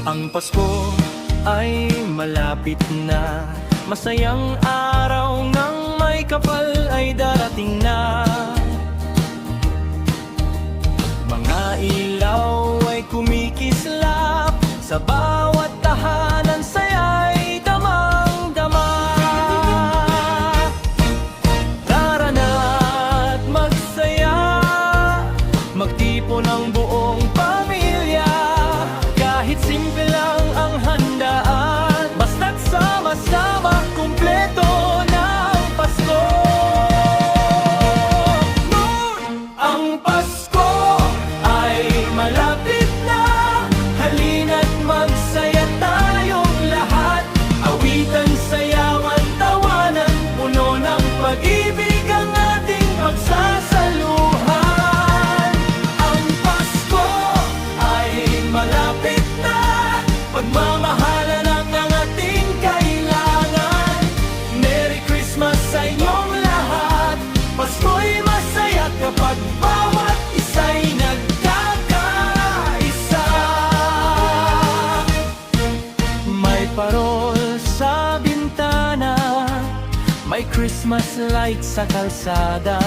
Ang Pasko ay malapit na, masayang araw ng may kapal ay darating na. Mga ilaw ay kumikislap, sa bawat tahanan saya'y damang-dama. Tara na't magsaya, magtipon ang buong pamilya. Kahit simple lang ang handaan, basta't sama-sama kumpleto ng Pasko. Ang Pasko ay malapit na, halina't magsaya tayong lahat. Awitan, sayawan, tawanan, puno ng pag-ibig ang ating pagsasaluhan. Ang Pasko ay malapit na, pagmamahalan ang ating kailangan. Merry Christmas sa inyong lahat, Pasko'y masaya kapag bawat isa'y nagkakaisa. May parol sa bintana, may Christmas light sa kalsada.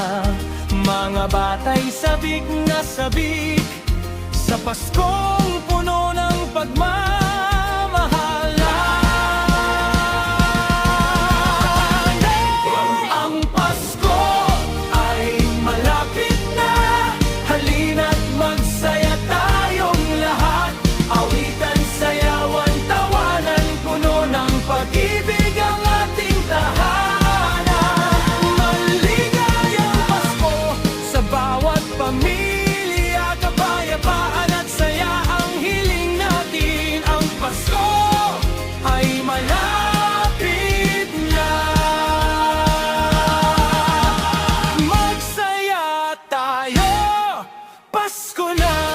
Mga bata'y sabik na sabik sa Paskong puno ng pagmamahalan. Ang Pasko ay malapit na, halina't magsaya tayong lahat. Awitan, sayawan, tawanan, puno ng pag-ibig ang ating tahanan. Maligayang Pasko sa bawat pamilya, kapayapaan at saya ang hiling natin. Ang Pasko ay malapit na, magsaya tayo, Pasko na.